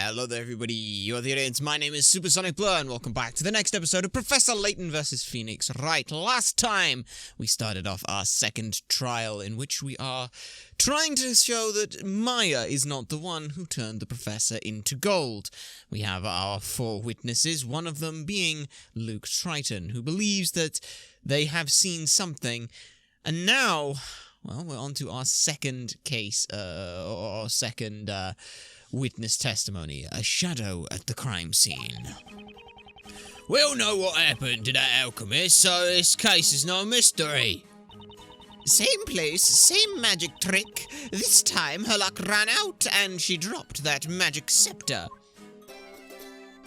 Hello there everybody, you're the audience, my name is Supersonic Blur and welcome back to the next episode of Professor Layton vs. Phoenix Wright. Last time we started off our second trial in which we are trying to show that Maya is not the one who turned the professor into gold. We have our four witnesses, one of them being Luke Triton, who believes that they have seen something, and now, well, we're on to our second case, witness testimony, a shadow at the crime scene. We all know what happened to that alchemist, so this case is no mystery. Same place, same magic trick. This time her luck ran out and she dropped that magic scepter.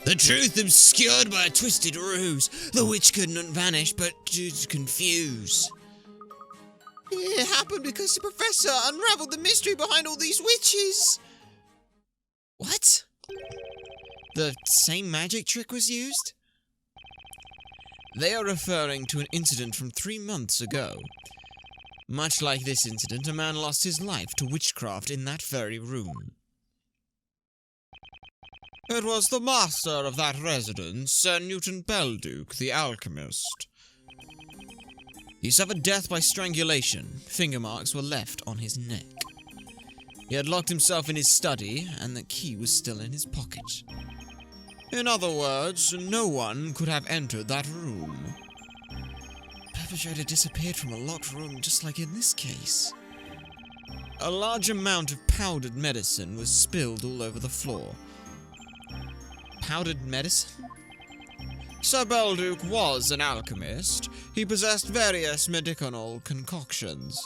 The truth obscured by a twisted ruse. The witch couldn't vanish, but to confuse. It happened because the professor unraveled the mystery behind all these witches. What? The same magic trick was used? They are referring to an incident from 3 months ago. Much like this incident, a man lost his life to witchcraft in that very room. It was the master of that residence, Sir Newton Belduke, the alchemist. He suffered death by strangulation. Finger marks were left on his neck. He had locked himself in his study, and the key was still in his pocket. In other words, no one could have entered that room. The perpetrator disappeared from a locked room, just like in this case. A large amount of powdered medicine was spilled all over the floor. Powdered medicine? Sir Belduke was an alchemist. He possessed various medicinal concoctions.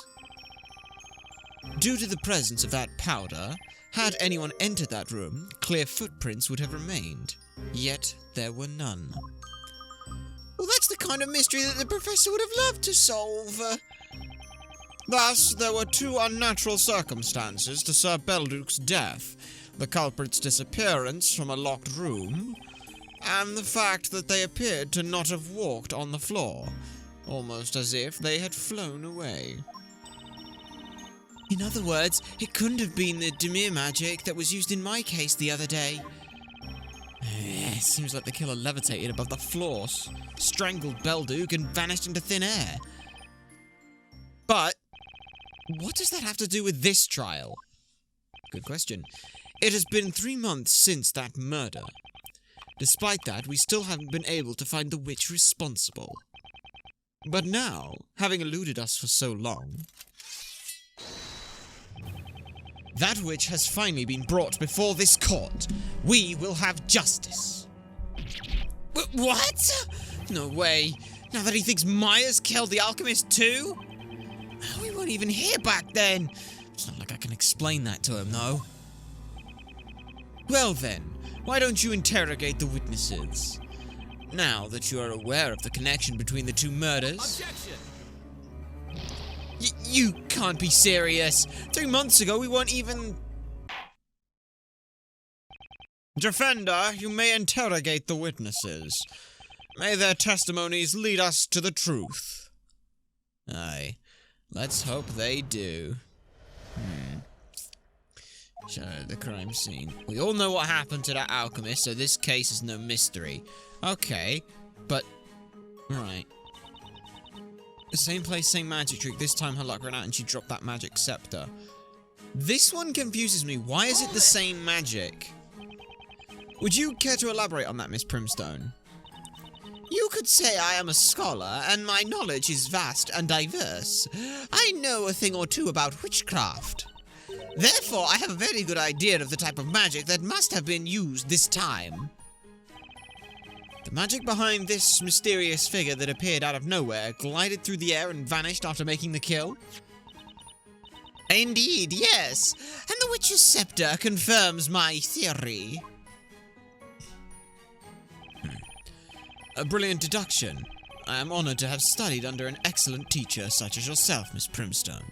Due to the presence of that powder, had anyone entered that room, clear footprints would have remained. Yet there were none. Well, that's the kind of mystery that the professor would have loved to solve. Thus, there were two unnatural circumstances to Sir Belduke's death: the culprit's disappearance from a locked room, and the fact that they appeared to not have walked on the floor, almost as if they had flown away. In other words, it couldn't have been the Demir magic that was used in my case the other day. Seems like the killer levitated above the floor, strangled Belduke, and vanished into thin air. But what does that have to do with this trial? Good question. It has been 3 months since that murder. Despite that, we still haven't been able to find the witch responsible. But now, having eluded us for so long, that witch has finally been brought before this court. We will have justice. What? No way. Now that he thinks Maya's killed the alchemist too? We weren't even here back then. It's not like I can explain that to him, though. Well then, why don't you interrogate the witnesses? Now that you are aware of the connection between the two murders. Objection! You can't be serious. 3 months ago, we weren't even... Defender, you may interrogate the witnesses. May their testimonies lead us to the truth. Aye, let's hope they do. Shadow at the crime scene. We all know what happened to that alchemist, so this case is no mystery. Okay, but... Right. The same place, same magic trick. This time her luck ran out and she dropped that magic scepter. This one confuses me. Why is it the same magic? Would you care to elaborate on that, Miss Primstone? You could say I am a scholar, and my knowledge is vast and diverse. I know a thing or two about witchcraft. Therefore, I have a very good idea of the type of magic that must have been used this time. The magic behind this mysterious figure that appeared out of nowhere glided through the air and vanished after making the kill? Indeed, yes. And the witch's scepter confirms my theory. A brilliant deduction. I am honored to have studied under an excellent teacher such as yourself, Miss Primstone.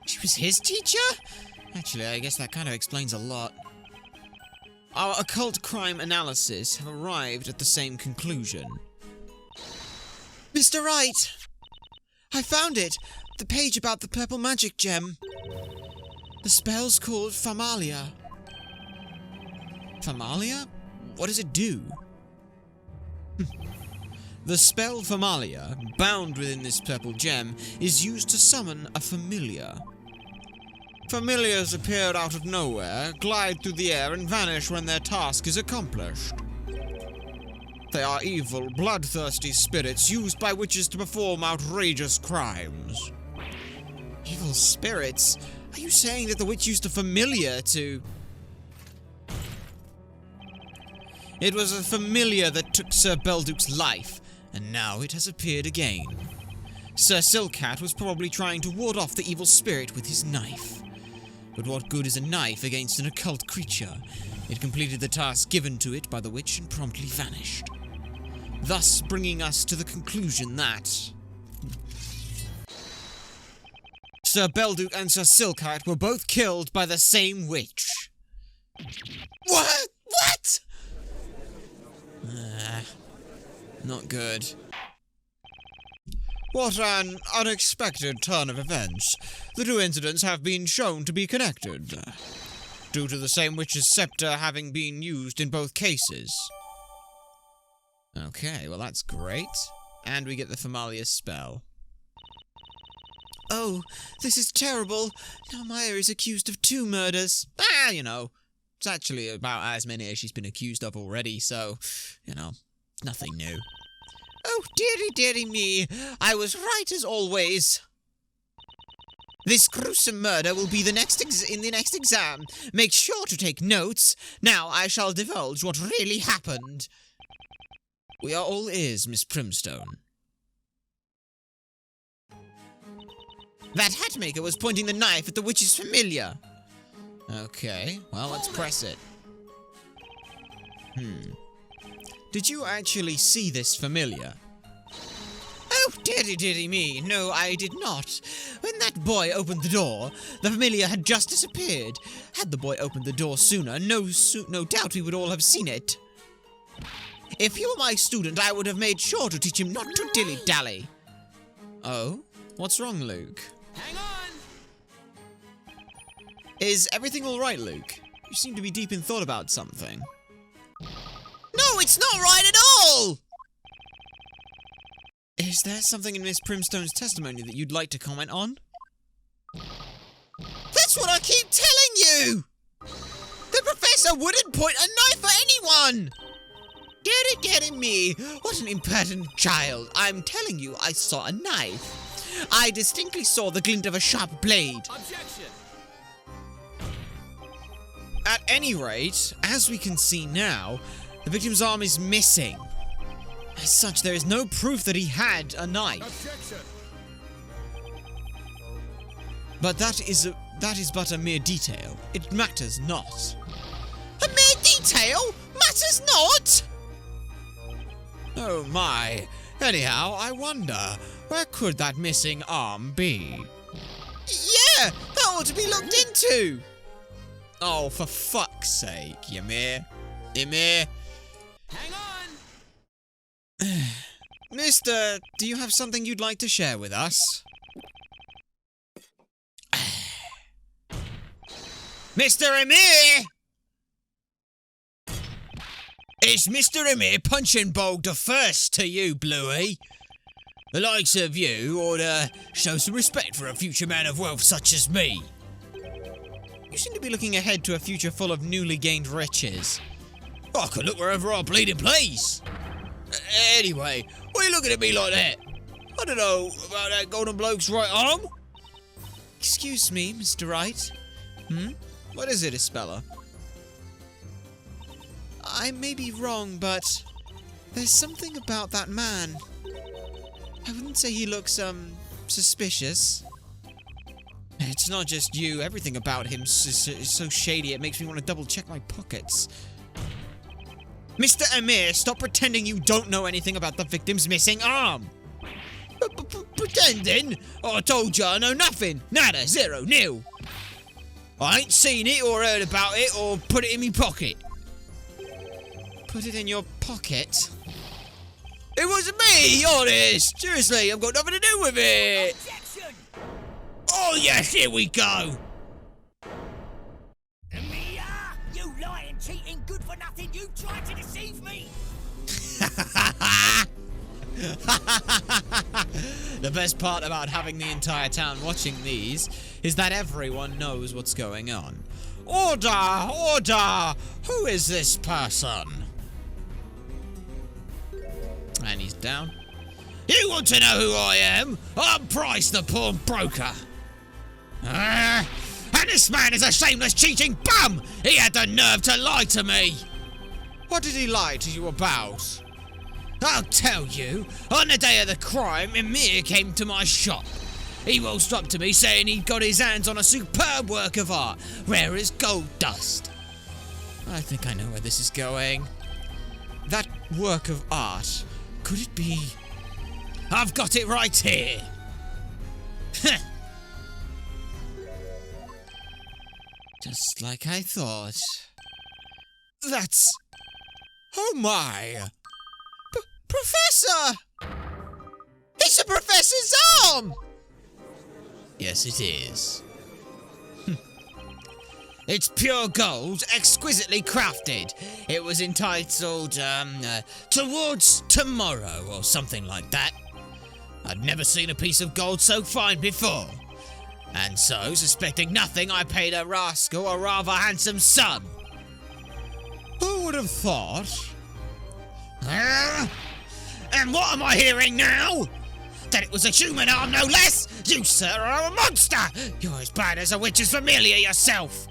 She was his teacher? Actually, I guess that kind of explains a lot. Our occult crime analysis have arrived at the same conclusion. Mr. Wright! I found it! The page about the purple magic gem. The spell's called Famalia. Familiar? What does it do? The spell Familiar, bound within this purple gem, is used to summon a familiar. Familiars appear out of nowhere, glide through the air, and vanish when their task is accomplished. They are evil, bloodthirsty spirits used by witches to perform outrageous crimes. Evil spirits? Are you saying that the witch used a familiar to... It was a familiar that took Sir Belduke's life, and now it has appeared again. Sir Silcat was probably trying to ward off the evil spirit with his knife. But what good is a knife against an occult creature? It completed the task given to it by the witch and promptly vanished. Thus bringing us to the conclusion that... Sir Belduke and Sir Silcat were both killed by the same witch. What? What? Not good. What an unexpected turn of events. The two incidents have been shown to be connected, due to the same witch's scepter having been used in both cases. Okay, well that's great. And we get the Familiar spell. Oh, this is terrible. Now Maya is accused of 2 murders. You know, it's actually about as many as she's been accused of already, so, you know, nothing new. Oh, dearie, dearie me, I was right as always. This gruesome murder will be in the next exam. Make sure to take notes. Now I shall divulge what really happened. We are all ears, Miss Primstone. That hatmaker was pointing the knife at the witch's familiar. Okay, well, let's press it. Did you actually see this familiar? Oh, dearie, dearie me, no, I did not. When that boy opened the door, the familiar had just disappeared. Had the boy opened the door sooner, no doubt we would all have seen it. If you were my student, I would have made sure to teach him not to dilly-dally. Oh? What's wrong, Luke? Hang on! Is everything alright, Luke? You seem to be deep in thought about something. No, it's not right at all! Is there something in Miss Primstone's testimony that you'd like to comment on? That's what I keep telling you! The professor wouldn't point a knife at anyone! Dearie me, what an impertinent child. I'm telling you, I saw a knife. I distinctly saw the glint of a sharp blade. Objection! At any rate, as we can see now, the victim's arm is missing. As such, there is no proof that he had a knife. Objection! But that is but a mere detail. It matters not. A mere detail? Matters not? Oh my. Anyhow, I wonder, where could that missing arm be? Yeah, that ought to be looked into. Oh, for fuck's sake, Ymir. Ymir. Hang on! Mister, do you have something you'd like to share with us? Mr. Ymir! It's Mr. Ymir punching bog the first to you, Bluey. The likes of you ought to show some respect for a future man of wealth such as me. You seem to be looking ahead to a future full of newly gained riches. I could look wherever I bleeding please. Anyway, what are you looking at me like that? I don't know about that golden bloke's right arm. Excuse me, Mr. Wright. What is it, Isabella? I may be wrong, but there's something about that man. I wouldn't say he looks, suspicious. It's not just you. Everything about him is so shady it makes me want to double-check my pockets. Mr. Ymir, stop pretending you don't know anything about the victim's missing arm. Pretending? Oh, I told you I know nothing. Nada, zero, nil. I ain't seen it or heard about it or put it in me pocket. Put it in your pocket? It wasn't me, honest. Seriously, I've got nothing to do with it. Objection! Oh yes, here we go. Mia, you lying cheating, good for nothing. You tried to deceive me. The best part about having the entire town watching these is that everyone knows what's going on. Order! Order! Who is this person? And he's down. You want to know who I am? I'm Price, the pawnbroker. And this man is a shameless cheating bum! He had the nerve to lie to me! What did he lie to you about? I'll tell you. On the day of the crime, Emir came to my shop. He waltzed up to me saying he'd got his hands on a superb work of art, rare as gold dust. I think I know where this is going. That work of art, could it be... I've got it right here! Just like I thought. That's... Oh my! Professor! It's the Professor's arm! Yes, it is. It's pure gold, exquisitely crafted. It was entitled, Towards Tomorrow, or something like that. I'd never seen a piece of gold so fine before. And so, suspecting nothing, I paid a rascal a rather handsome sum. Who would have thought? And what am I hearing now? That it was a human arm, no less? You, sir, are a monster! You're as bad as a witch's familiar yourself!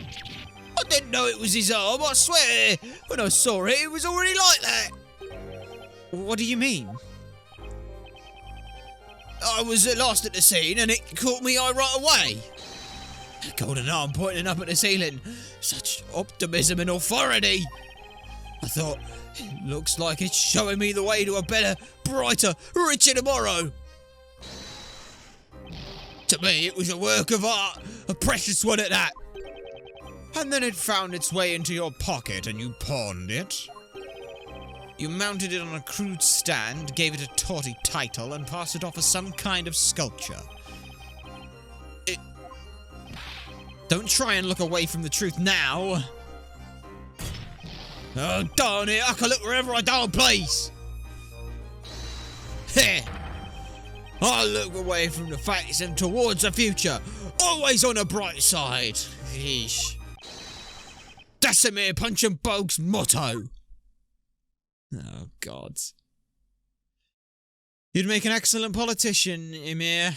I didn't know it was his arm, I swear! When I saw it, it was already like that! What do you mean? I was lost at the scene and it caught me eye right away. A golden arm pointing up at the ceiling. Such optimism and authority. I thought, it looks like it's showing me the way to a better, brighter, richer tomorrow. To me, it was a work of art, a precious one at that. And then it found its way into your pocket and you pawned it. You mounted it on a crude stand, gave it a tawdry title, and passed it off as some kind of sculpture. Don't try and look away from the truth now. Oh, darn it, I can look wherever I don't please. Heh. I look away from the facts and towards the future, always on the bright side. Yeesh. That's a mere Punch and Bogue's motto. Oh, God. You'd make an excellent politician, Emir.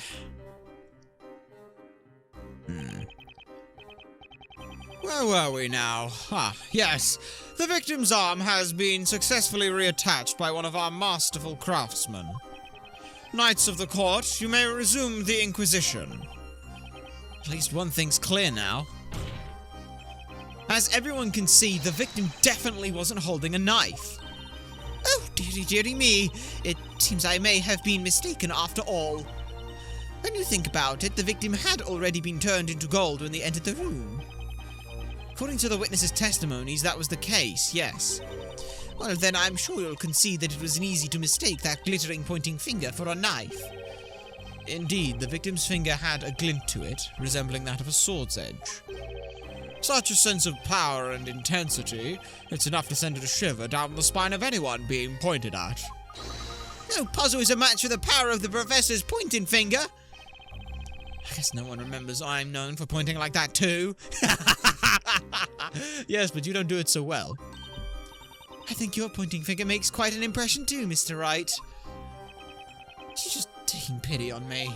Where were we now? Ah, yes. The victim's arm has been successfully reattached by one of our masterful craftsmen. Knights of the court, you may resume the Inquisition. At least one thing's clear now. As everyone can see, the victim definitely wasn't holding a knife. Oh, dearie me. It seems I may have been mistaken after all. When you think about it, the victim had already been turned into gold when they entered the room. According to the witnesses' testimonies, that was the case, yes. Well, then I'm sure you'll concede that it was easy to mistake that glittering pointing finger for a knife. Indeed, the victim's finger had a glint to it, resembling that of a sword's edge. Such a sense of power and intensity, it's enough to send a shiver down the spine of anyone being pointed at. No puzzle is a match for the power of the Professor's pointing finger. I guess no one remembers I'm known for pointing like that too. Yes, but you don't do it so well. I think your pointing finger makes quite an impression too, Mr. Wright. She's just taking pity on me.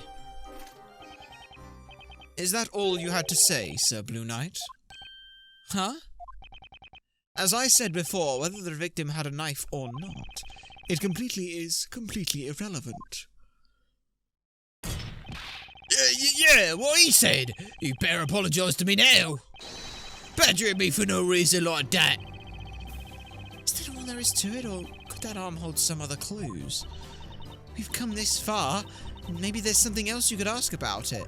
Is that all you had to say, Sir Blue Knight? Huh? As I said before, whether the victim had a knife or not, it is completely irrelevant. Yeah, what he said. You better apologise to me now. Badgering me for no reason like that. Is that all there is to it, or could that arm hold some other clues? We've come this far, maybe there's something else you could ask about it.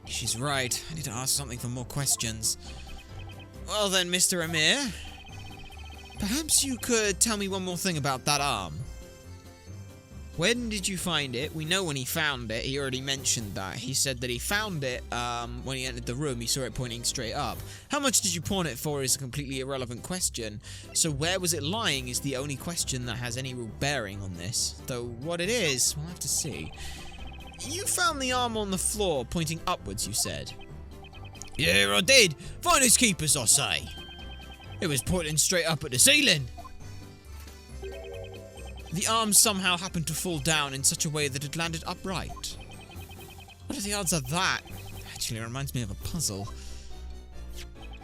She's right, I need to ask something for more questions. Well then, Mr. Emir, perhaps you could tell me one more thing about that arm. When did you find it? We know when he found it. He already mentioned that. He said that he found it when he entered the room. He saw it pointing straight up. How much did you pawn it for is a completely irrelevant question. So where was it lying is the only question that has any real bearing on this. Though what it is, we'll have to see. You found the arm on the floor pointing upwards, you said. Yeah, I did. Finders keepers, I say. It was pointing straight up at the ceiling. The arm somehow happened to fall down in such a way that it landed upright. What are the odds of that? Actually, it reminds me of a puzzle.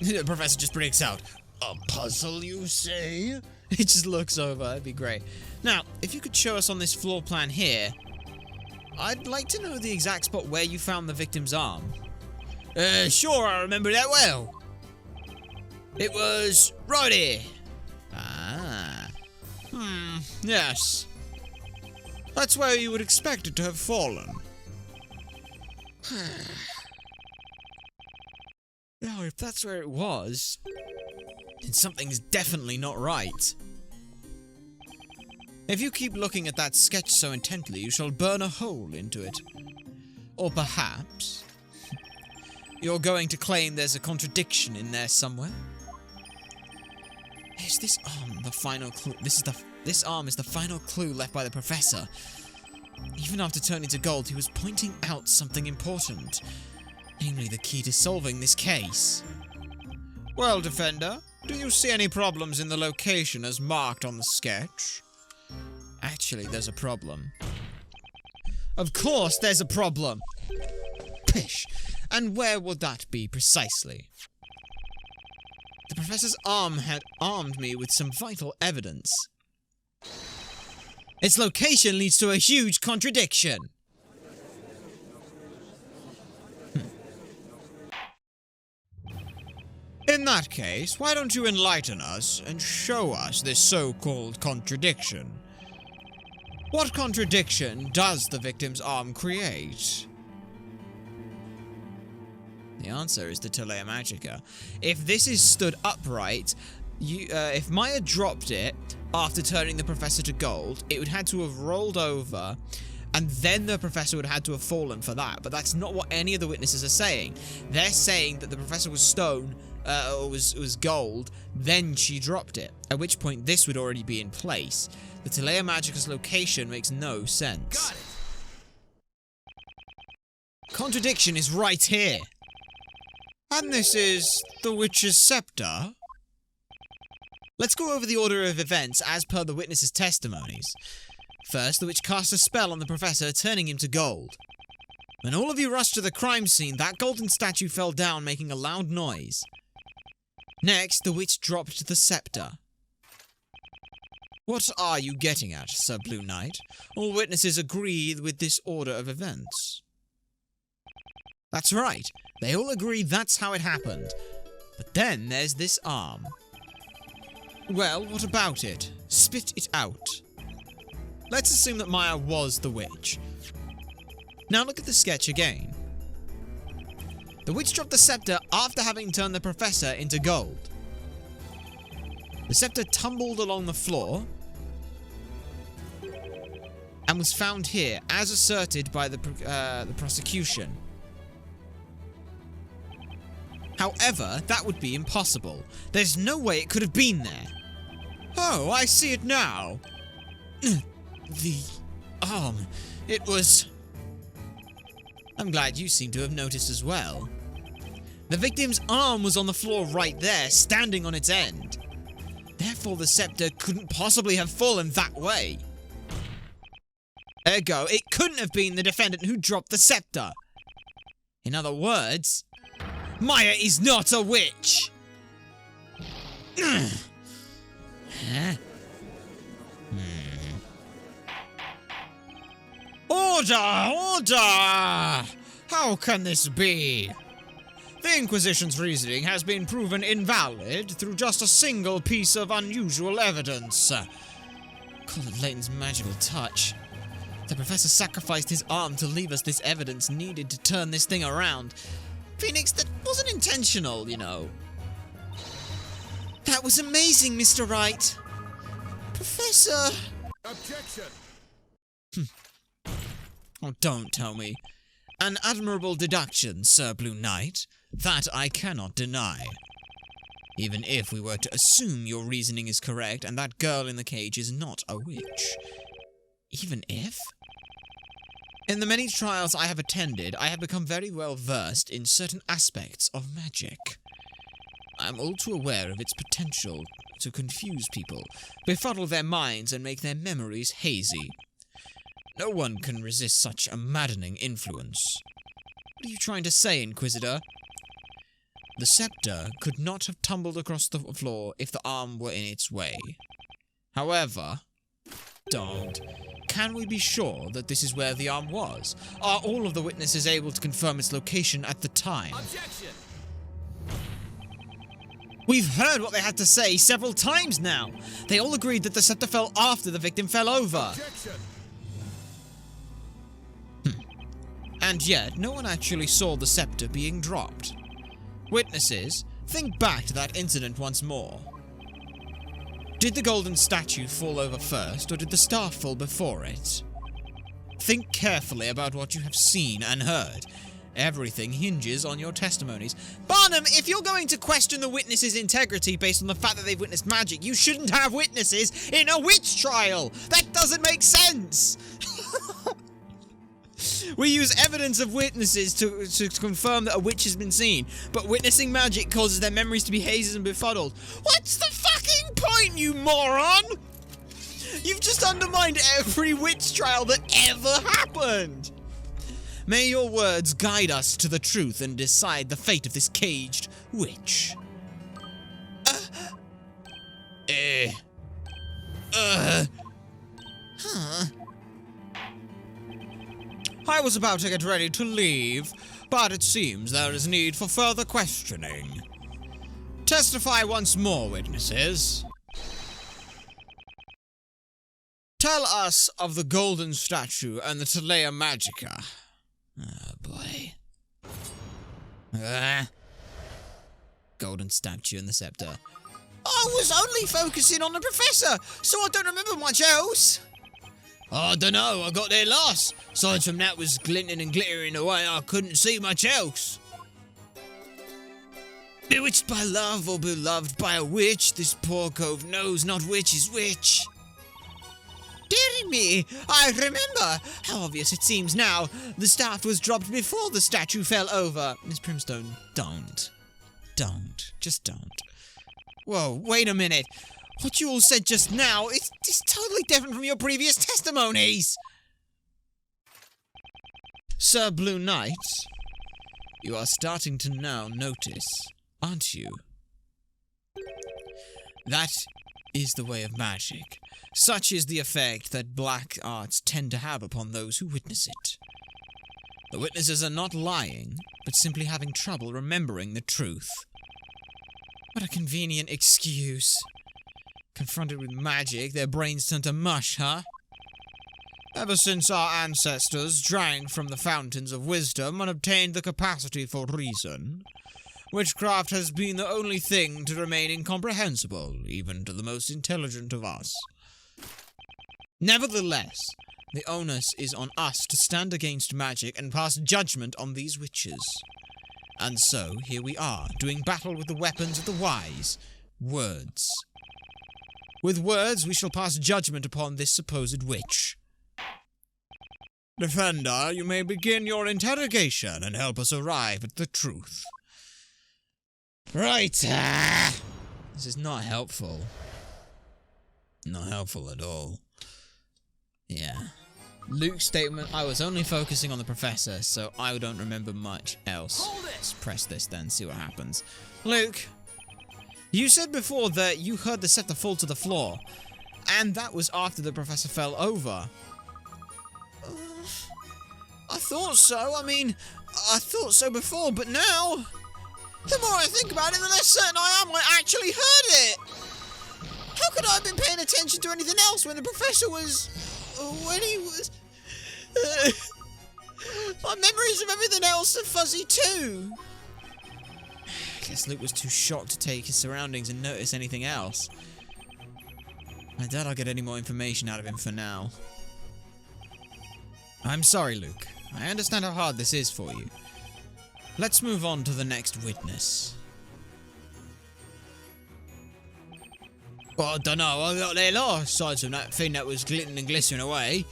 The professor just breaks out. A puzzle, you say? He just looks over. That'd be great. Now, if you could show us on this floor plan here, I'd like to know the exact spot where you found the victim's arm. Sure, I remember that well. It was right here. Yes. That's where you would expect it to have fallen. Now, if that's where it was, then something's definitely not right. If you keep looking at that sketch so intently, you shall burn a hole into it. Or perhaps you're going to claim there's a contradiction in there somewhere? Is this arm the final clue? This arm is the final clue left by the professor. Even after turning to gold, he was pointing out something important. Namely, the key to solving this case. Well, Defender, do you see any problems in the location as marked on the sketch? Actually, there's a problem. Of course there's a problem! Pish! And where would that be precisely? The professor's arm had armed me with some vital evidence. Its location leads to a huge contradiction. In that case, why don't you enlighten us and show us this so-called contradiction? What contradiction does the victim's arm create? The answer is the Telea Magica. If this is stood upright, if Maya dropped it after turning the professor to gold, it would had to have rolled over, and then the professor would have had to have fallen for that. But that's not what any of the witnesses are saying. They're saying that the professor was stone, or was gold, then she dropped it. At which point this would already be in place. The Telea Magica's location makes no sense. Got it. Contradiction is right here. And this is the Witch's Scepter? Let's go over the order of events as per the witnesses' testimonies. First, the witch cast a spell on the professor, turning him to gold. When all of you rushed to the crime scene, that golden statue fell down, making a loud noise. Next, the witch dropped the scepter. What are you getting at, Sir Blue Knight? All witnesses agree with this order of events. That's right. They all agree that's how it happened. But then there's this arm. Well, what about it? Spit it out. Let's assume that Maya was the witch. Now look at the sketch again. The witch dropped the scepter after having turned the professor into gold. The scepter tumbled along the floor and was found here, as asserted by the prosecution. However, that would be impossible. There's no way it could have been there. Oh, I see it now. The arm. It was... I'm glad you seem to have noticed as well. The victim's arm was on the floor right there, standing on its end. Therefore, the scepter couldn't possibly have fallen that way. Ergo, it couldn't have been the defendant who dropped the scepter. In other words, Maya is not a witch. Order! Order! How can this be? The Inquisition's reasoning has been proven invalid through just a single piece of unusual evidence. Call it Layton's magical touch. The professor sacrificed his arm to leave us this evidence needed to turn this thing around. Phoenix, that wasn't intentional, you know. That was amazing, Mr. Wright. Professor... Objection! Oh, don't tell me. An admirable deduction, Sir Blue Knight. That I cannot deny. Even if we were to assume your reasoning is correct and that girl in the cage is not a witch. Even if? In the many trials I have attended, I have become very well versed in certain aspects of magic. I am all too aware of its potential to confuse people, befuddle their minds, and make their memories hazy. No one can resist such a maddening influence. What are you trying to say, Inquisitor? The scepter could not have tumbled across the floor if the arm were in its way. However, can we be sure that this is where the arm was? Are all of the witnesses able to confirm its location at the time? Objection! We've heard what they had to say several times now. They all agreed that the scepter fell after the victim fell over. Objection! And yet, no one actually saw the scepter being dropped. Witnesses, think back to that incident once more. Did the golden statue fall over first, or did the staff fall before it? Think carefully about what you have seen and heard. Everything hinges on your testimonies. Barnum, if you're going to question the witnesses' integrity based on the fact that they've witnessed magic, you shouldn't have witnesses in a witch trial! That doesn't make sense! We use evidence of witnesses to confirm that a witch has been seen, but witnessing magic causes their memories to be hazy and befuddled. What's the fucking point, you moron? You've just undermined every witch trial that ever happened. May your words guide us to the truth and decide the fate of this caged witch. I was about to get ready to leave, but it seems there is need for further questioning. Testify once more, witnesses. Tell us of the golden statue and the Telea Magica. Oh, boy. Golden statue and the scepter. I was only focusing on the professor, so I don't remember much else. I dunno, I got there last. Aside from that was glinting and glittering away, I couldn't see much else. Bewitched by love or beloved by a witch, this poor cove knows not which is which. Dearie me, I remember. How obvious it seems now. The staff was dropped before the statue fell over. Miss Primstone, don't. Just don't. Whoa, wait a minute. What you all said just now is totally different from your previous testimonies. Sir Blue Knight, you are starting to now notice, aren't you? That is the way of magic. Such is the effect that black arts tend to have upon those who witness it. The witnesses are not lying, but simply having trouble remembering the truth. What a convenient excuse. Confronted with magic, their brains turn to mush, huh? Ever since our ancestors drank from the fountains of wisdom and obtained the capacity for reason, witchcraft has been the only thing to remain incomprehensible, even to the most intelligent of us. Nevertheless, the onus is on us to stand against magic and pass judgment on these witches. And so, here we are, doing battle with the weapons of the wise, words. With words, we shall pass judgment upon this supposed witch. Defender, you may begin your interrogation and help us arrive at the truth. Right. This is not helpful. Not helpful at all. Yeah. Luke's statement, I was only focusing on the professor, so I don't remember much else. Hold this! Press this then, see what happens. Luke, you said before that you heard the scepter fall to the floor, and that was after the professor fell over. I thought so. I mean, I thought so before, but now, the more I think about it, the less certain I am I actually heard it. How could I have been paying attention to anything else when the professor was... when he was... my memories of everything else are fuzzy too. I guess Luke was too shocked to take his surroundings and notice anything else. I doubt I'll get any more information out of him for now. I'm sorry, Luke. I understand how hard this is for you. Let's move on to the next witness. Well, I don't know. I got there last sides of that thing that was glitting and glistering away.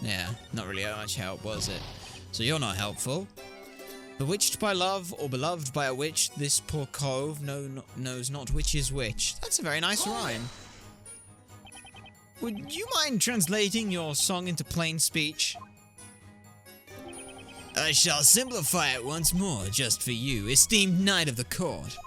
Yeah, not really much help, was it? So you're not helpful. Bewitched by love or beloved by a witch, this poor cove knows not which is which. That's a very nice rhyme. Would you mind translating your song into plain speech? I shall simplify it once more, just for you, esteemed knight of the court.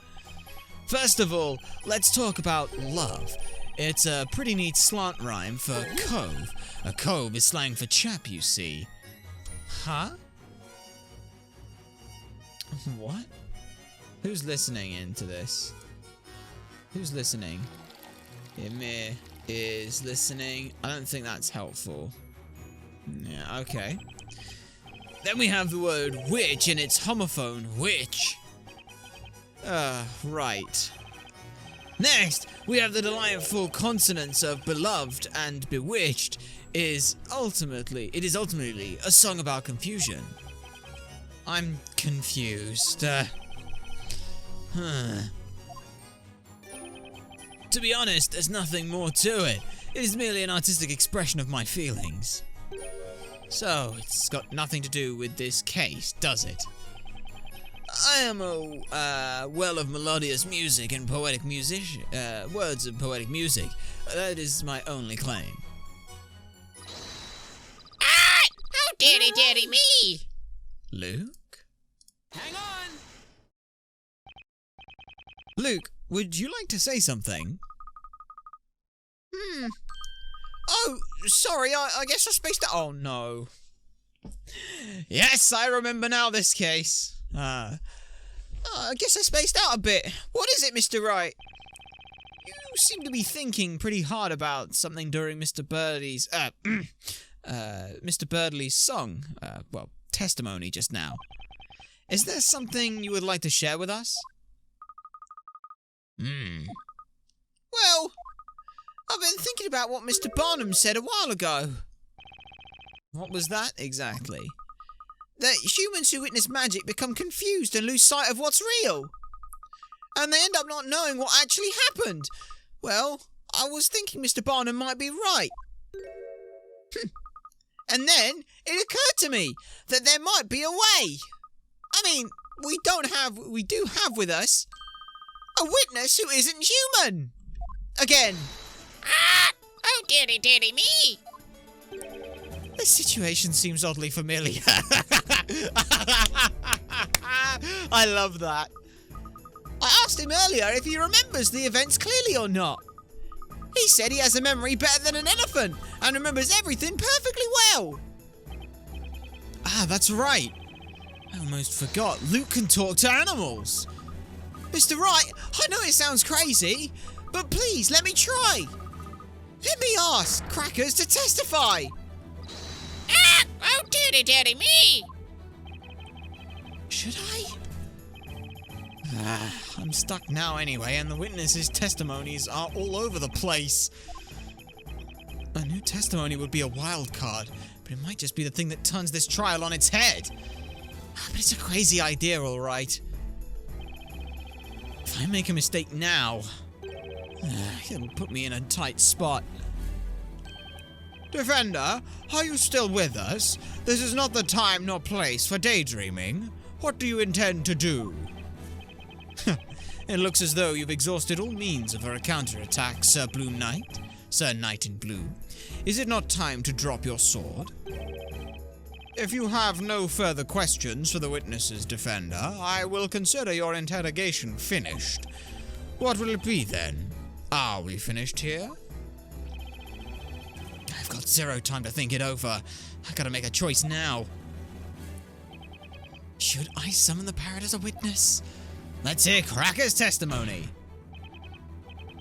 First of all, let's talk about love. It's a pretty neat slant rhyme for cove. A cove is slang for chap, you see. Huh? What? Who's listening into this? Who's listening? Emir is listening. I don't think that's helpful. Yeah, okay. Then we have the word witch in its homophone, witch. Right. Next, we have the delightful consonants of beloved and bewitched. It is ultimately a song about confusion. I'm confused. To be honest, there's nothing more to it. It is merely an artistic expression of my feelings. So, it's got nothing to do with this case, does it? I am a well of melodious music and poetic musician, words of poetic music. That is my only claim. Ah! How dare me! Luke? Hang on! Luke, would you like to say something? Oh, sorry, I guess I spaced out. Oh, no. Yes, I remember now this case. I guess I spaced out a bit. What is it, Mr. Wright? You seem to be thinking pretty hard about something during Mr. Birdley's, Mr. Birdley's song, testimony just now. Is there something you would like to share with us? Well, I've been thinking about what Mr. Barnum said a while ago. What was that exactly? That humans who witness magic become confused and lose sight of what's real. And they end up not knowing what actually happened. Well, I was thinking Mr. Barnum might be right. And then it occurred to me that there might be a way. I mean, we do have with us a witness who isn't human. Again. Ah! How dare me! This situation seems oddly familiar. I love that. I asked him earlier if he remembers the events clearly or not. He said he has a memory better than an elephant and remembers everything perfectly well. Ah, that's right. I almost forgot. Luke can talk to animals. Mr. Wright, I know it sounds crazy, but please let me try. Let me ask Crackers to testify. Ah! How dare me! Should I? I'm stuck now anyway, and the witnesses' testimonies are all over the place. A new testimony would be a wild card, but it might just be the thing that turns this trial on its head. But it's a crazy idea, all right. If I make a mistake now, it'll put me in a tight spot. Defender, are you still with us? This is not the time nor place for daydreaming. What do you intend to do? It looks as though you've exhausted all means of a counterattack, Sir Blue Knight. Sir Knight in Blue. Is it not time to drop your sword? If you have no further questions for the witnesses, Defender, I will consider your interrogation finished. What will it be then? Are we finished here? I've got zero time to think it over. I gotta make a choice now. Should I summon the parrot as a witness? Let's hear Cracker's testimony.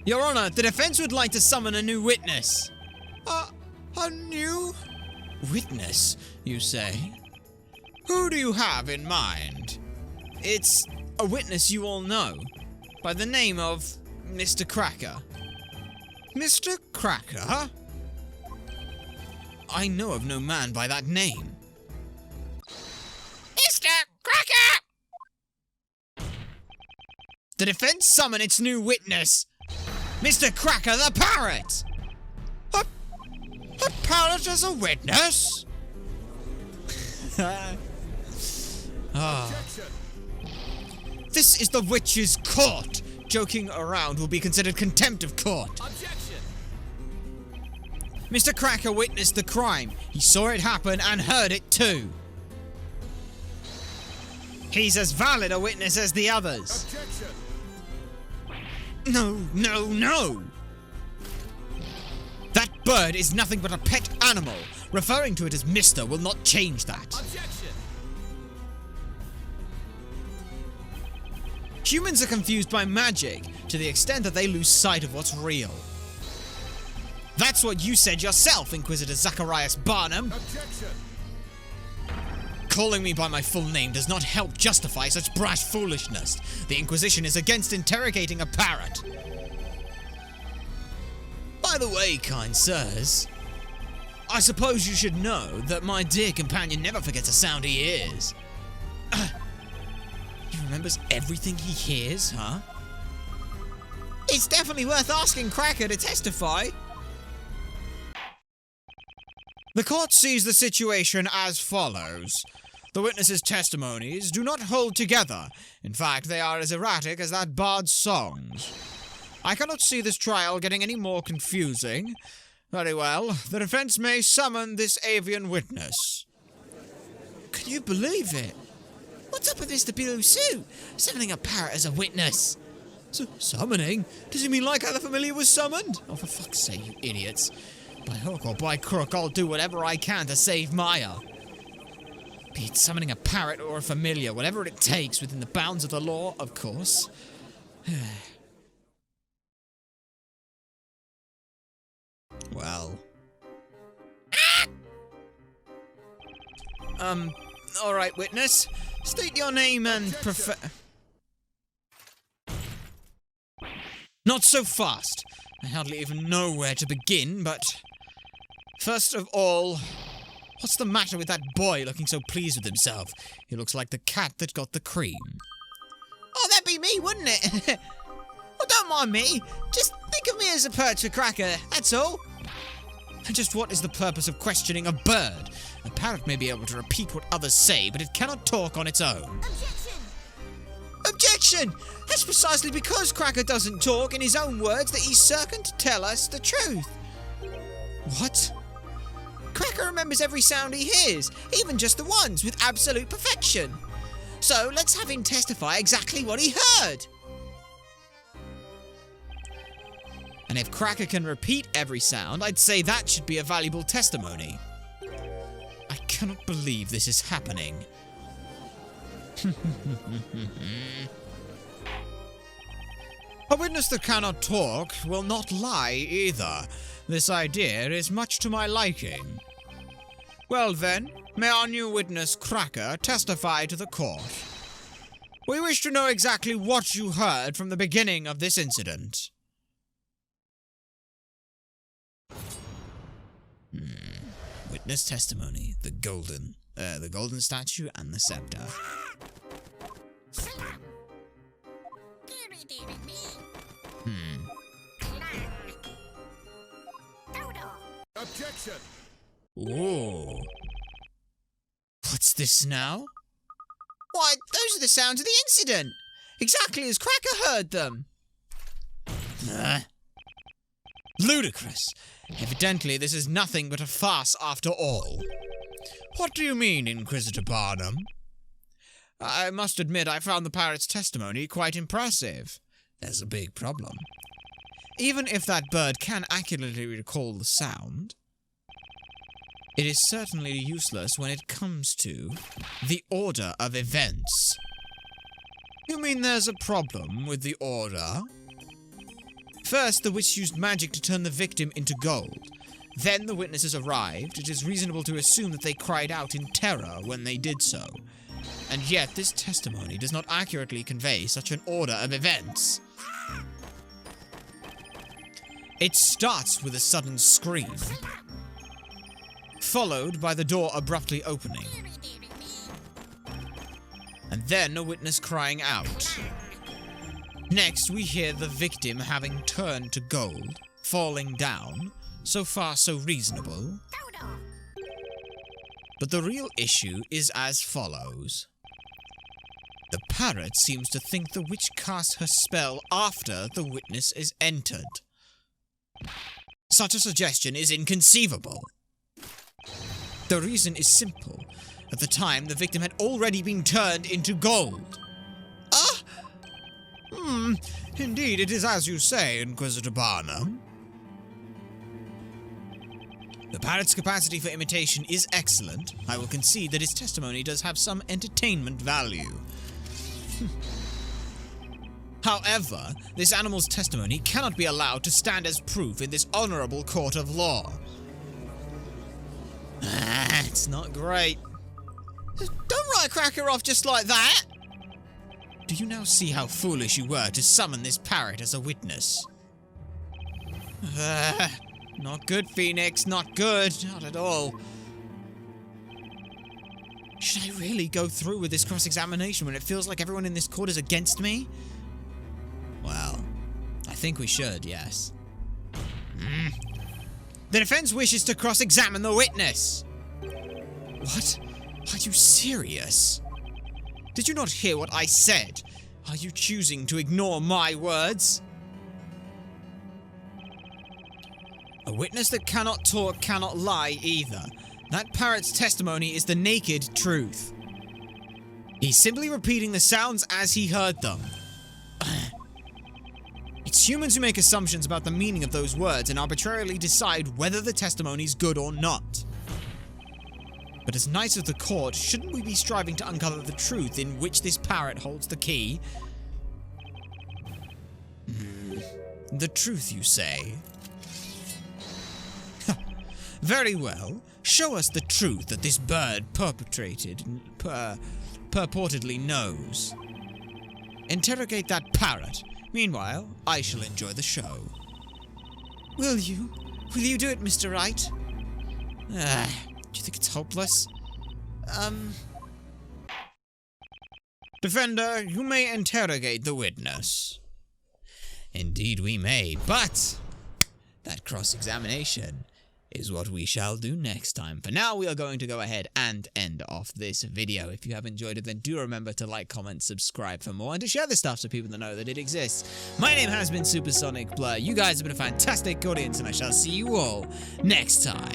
Your Honor, the defense would like to summon a new witness. A new witness, you say? Who do you have in mind? It's a witness you all know, by the name of Mr. Cracker. Mr. Cracker? I know of no man by that name. Mr. Cracker! The defense summon its new witness, Mr. Cracker the Parrot! A parrot as a witness? This is the witch's court. Joking around will be considered contempt of court. Objection! Mr. Cracker witnessed the crime. He saw it happen and heard it too. He's as valid a witness as the others. Objection! No, no, no! That bird is nothing but a pet animal. Referring to it as Mr. will not change that. Objection! Humans are confused by magic to the extent that they lose sight of what's real. That's what you said yourself, Inquisitor Zacharias Barnum. Objection! Calling me by my full name does not help justify such brash foolishness. The Inquisition is against interrogating a parrot. By the way, kind sirs, I suppose you should know that my dear companion never forgets a sound he hears. He remembers everything he hears, huh? It's definitely worth asking Cracker to testify. The court sees the situation as follows. The witnesses' testimonies do not hold together. In fact, they are as erratic as that bard's songs. I cannot see this trial getting any more confusing. Very well, the defense may summon this avian witness. Can you believe it? What's up with Mr. Bilou-Sue? Summoning a parrot as a witness. Summoning? Does he mean like how the familiar was summoned? Oh, for fuck's sake, you idiots. By hook or by crook, I'll do whatever I can to save Maya. Be it summoning a parrot or a familiar, whatever it takes within the bounds of the law, of course. Well. Alright, witness. State your name and Not so fast. I hardly even know where to begin, but... First of all, what's the matter with that boy looking so pleased with himself? He looks like the cat that got the cream. Oh, that'd be me, wouldn't it? Well, don't mind me. Just think of me as a perch for Cracker, that's all. And just what is the purpose of questioning a bird? A parrot may be able to repeat what others say, but it cannot talk on its own. Objection! Objection! That's precisely because Cracker doesn't talk in his own words that he's certain to tell us the truth. What? Cracker remembers every sound he hears, even just the ones, with absolute perfection. So let's have him testify exactly what he heard. And if Cracker can repeat every sound, I'd say that should be a valuable testimony. I cannot believe this is happening. A witness that cannot talk will not lie either. This idea is much to my liking. Well then, may our new witness Cracker testify to the court. We wish to know exactly what you heard from the beginning of this incident. Witness testimony. The golden statue and the scepter. Objection! Ooh. What's this now? Why, those are the sounds of the incident! Exactly as Cracker heard them! Ludicrous! Evidently this is nothing but a farce after all. What do you mean, Inquisitor Barnum? I must admit I found the parrot's testimony quite impressive. There's a big problem. Even if that bird can accurately recall the sound, it is certainly useless when it comes to the order of events. You mean there's a problem with the order? First, the witch used magic to turn the victim into gold. Then the witnesses arrived. It is reasonable to assume that they cried out in terror when they did so. And yet, this testimony does not accurately convey such an order of events. It starts with a sudden scream. followed by the door abruptly opening. And then a witness crying out. Next, we hear the victim having turned to gold, falling down. So far, so reasonable. But the real issue is as follows. The parrot seems to think the witch cast her spell after the witness is entered. Such a suggestion is inconceivable. The reason is simple. At the time, the victim had already been turned into gold. Indeed, it is as you say, Inquisitor Barnum. The parrot's capacity for imitation is excellent. I will concede that his testimony does have some entertainment value. However, this animal's testimony cannot be allowed to stand as proof in this honorable court of law. It's not great. Don't write Cracker off just like that! Do you now see how foolish you were to summon this parrot as a witness? Not good, Phoenix. Not good. Not at all. Should I really go through with this cross-examination when it feels like everyone in this court is against me? Well, I think we should, yes. The defense wishes to cross-examine the witness. What? Are you serious? Did you not hear what I said? Are you choosing to ignore my words? A witness that cannot talk cannot lie either. That parrot's testimony is the naked truth. He's simply repeating the sounds as he heard them. It's humans who make assumptions about the meaning of those words and arbitrarily decide whether the testimony's good or not. But as knights of the court, shouldn't we be striving to uncover the truth in which this parrot holds the key? The truth, you say? Very well. Show us the truth that this bird purportedly knows. Interrogate that parrot. Meanwhile, I shall enjoy the show. Will you? Will you do it, Mr. Wright? Do you think it's hopeless? Defender, you may interrogate the witness. Indeed we may, but that cross-examination is what we shall do next time. For now, we are going to go ahead and end off this video. If you have enjoyed it, then do remember to like, comment, subscribe for more, and to share this stuff so people that know that it exists. My name has been Supersonic Blur. You guys have been a fantastic audience, and I shall see you all next time.